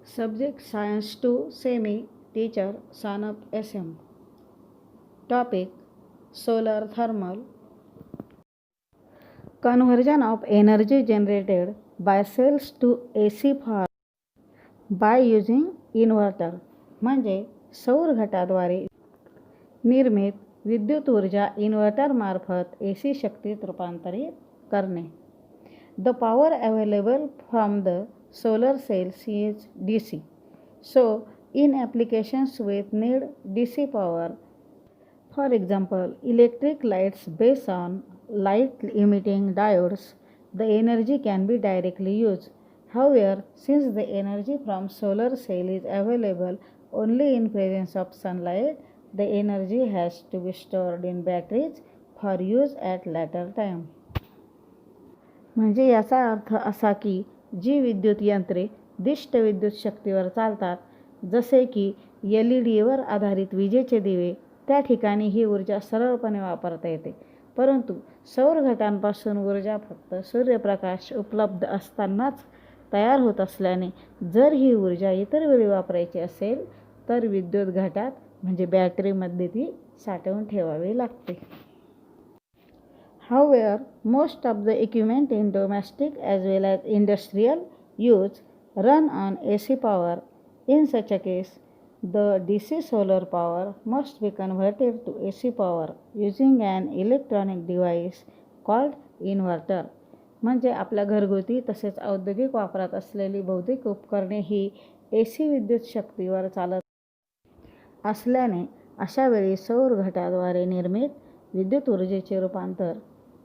Subject Science 2 Semi Teacher Sanap SM. Topic Solar Thermal Conversion of energy generated by cells to AC power by using inverter म्हणजे सौर घटाद्वारे निर्मित विद्युत ऊर्जा inverter मार्फत AC शक्तीत रूपांतरित करणे. The power available from the solar cells is DC. So, in applications with need DC power, for example, electric lights based on light emitting diodes, the energy can be directly used. However, since the energy from solar cell is available only in presence of sunlight, the energy has to be stored in batteries for use at later time. म्हणजे याचा अर्थ असा की जी विद्युत यंत्रे दिष्ट विद्युत शक्तीवर चालतात, जसे की LED-वर आधारित विजेचे दिवे, त्या ठिकाणी ही ऊर्जा सरळपणे वापरता येते. परंतु सौर घटांपासून ऊर्जा फक्त सूर्यप्रकाश उपलब्ध असतानाच तयार होत असल्याने जर ही ऊर्जा इतर वेळी वापरायची असेल तर विद्युत घटात म्हणजे बॅटरीमध्ये ती साठवून ठेवावी लागते. However, most of the equipment in domestic as well as industrial use run on AC power. In such a case, the DC solar power must be converted to AC power using an electronic device called inverter. म्हणजे आपल्या घरगुती तसेच औद्योगिक वापरात असलेली बहुतेक उपकरणे ही AC विद्युत शक्तीवर चालत असल्याने अशा वेळी सौर घटाद्वारे निर्मित विद्युत ऊर्जेचे रूपांतर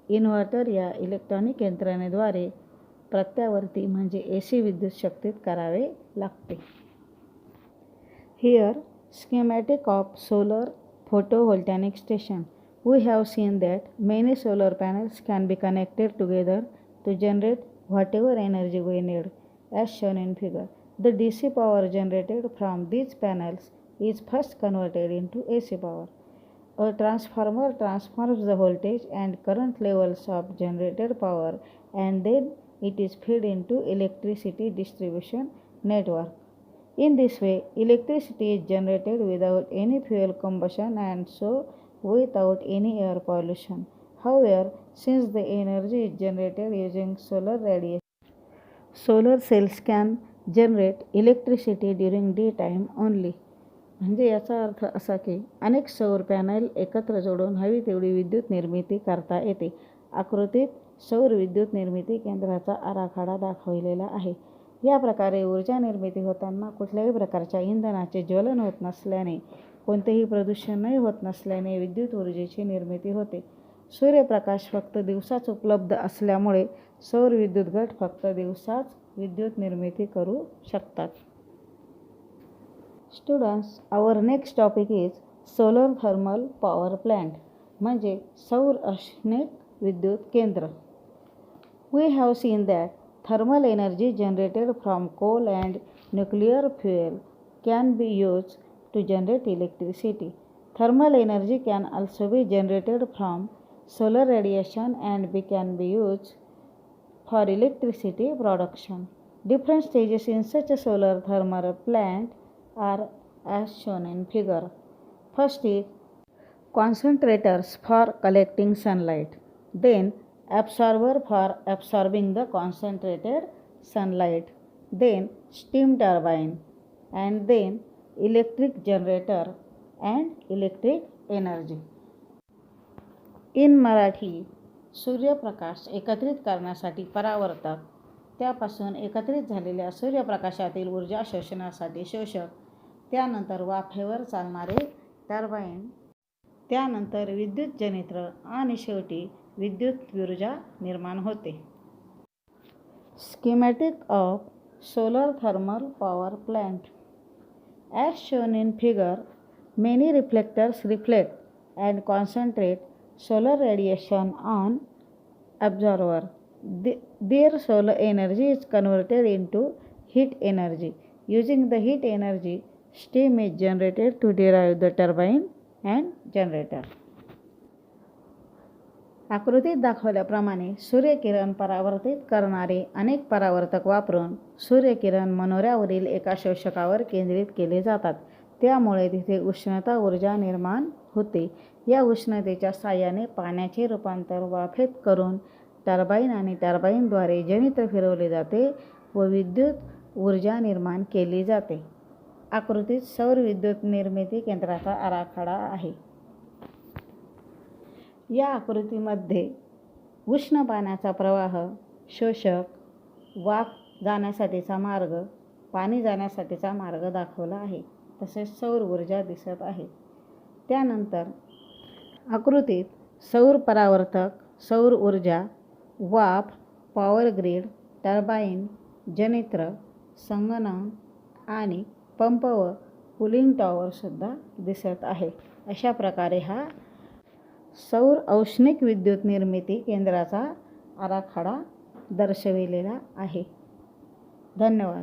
इन्व्हर्टर या इलेक्ट्रॉनिक यंत्रणेद्वारे प्रत्यावर्ती म्हणजे AC विद्युत शक्तीत करावे लागते. Here, schematic of solar photovoltaic station. We have seen that many solar panels can be connected together to generate whatever energy we need, as shown in figure. The DC power generated from these panels is first converted into AC power. A transformer transforms the voltage and current levels of generated power and then it is fed into electricity distribution network. In this way, electricity is generated without any fuel combustion and so without any air pollution. However, since the energy is generated using solar radiation, solar cells can generate electricity during daytime only. म्हणजे याचा अर्थ असा की अनेक सौर panel एकत्र जोडून हवी तेवढी विद्युत निर्मिती करता येते. आकृतीत सौर विद्युत निर्मिती केंद्राचा आराखडा दाखवलेला आहे. या प्रकारे ऊर्जा निर्मिती होताना कुठल्याही प्रकारच्या इंधनाचे ज्वलन होत नसल्याने, कोणतेही प्रदूषणही होत नसल्याने विद्युत ऊर्जेची निर्मिती होते. सूर्यप्रकाश फक्त दिवसाच उपलब्ध असल्यामुळे सौर विद्युत गट फक्त दिवसाच विद्युत निर्मिती करू शकतात. Students, our next topic is solar thermal power plant म्हणजे सौर औष्णिक विद्युत केंद्र. We have seen that thermal energy generated from coal and nuclear fuel can be used to generate electricity. Thermal energy can also be generated from solar radiation and can be used for electricity production. Different stages in such a solar thermal plant are as shown in figure. First is concentrators for collecting sunlight, then absorber for absorbing the concentrated sunlight, then steam turbine, and then electric generator and electric energy. In Marathi, सूर्यप्रकाश एकत्रित करण्यासाठी परावर्तक, त्यापासून एकत्रित झालेल्या सूर्यप्रकाशातील ऊर्जा शोषण्यासाठी शोषक, त्यानंतर वाफेवर चालणारे टर्बाइन, त्यानंतर विद्युत जनरेटर आणि शेवटी विद्युत ऊर्जा निर्माण होते. Schematic of solar thermal power plant. As shown in figure, many reflectors reflect and concentrate solar radiation on absorber. Their solar energy is converted into heat energy. Using the heat energy, steam is generated to drive the turbine and generator. आकृतीत दाखवल्याप्रमाणे सूर्यकिरण परावर्तित करणारे अनेक परावर्तक वापरून सूर्यकिरण मनोऱ्यावरील एका शोषकावर केंद्रित केले जातात. त्यामुळे तिथे उष्णता ऊर्जा निर्माण होते. या उष्णतेच्या साहाय्याने पाण्याचे रूपांतर वाफेत करून टर्बाईन आणि टर्बाईनद्वारे जनित्र फिरवले जाते व विद्युत ऊर्जा निर्माण केली जाते. आकृतीत सौर विद्युत निर्मिती केंद्राचा आराखडा आहे. या आकृतीमध्ये उष्ण पाण्याचा प्रवाह, शोषक, वाफ जाण्यासाठीचा मार्ग, पाणी जाण्यासाठीचा मार्ग दाखवला आहे. तसेच सौर ऊर्जा दिसत आहे. त्यानंतर आकृतीत सौर परावर्तक, सौर ऊर्जा, वाफ, पॉवर ग्रीड, टर्बाईन, जनित्र, संगणक आणि पंप व कूलिंग टॉवरसुद्धा दिसत आहे. अशा प्रकारे हा सौर औष्णिक विद्युत निर्मिती केंद्राचा आराखडा दर्शविलेला आहे. धन्यवाद.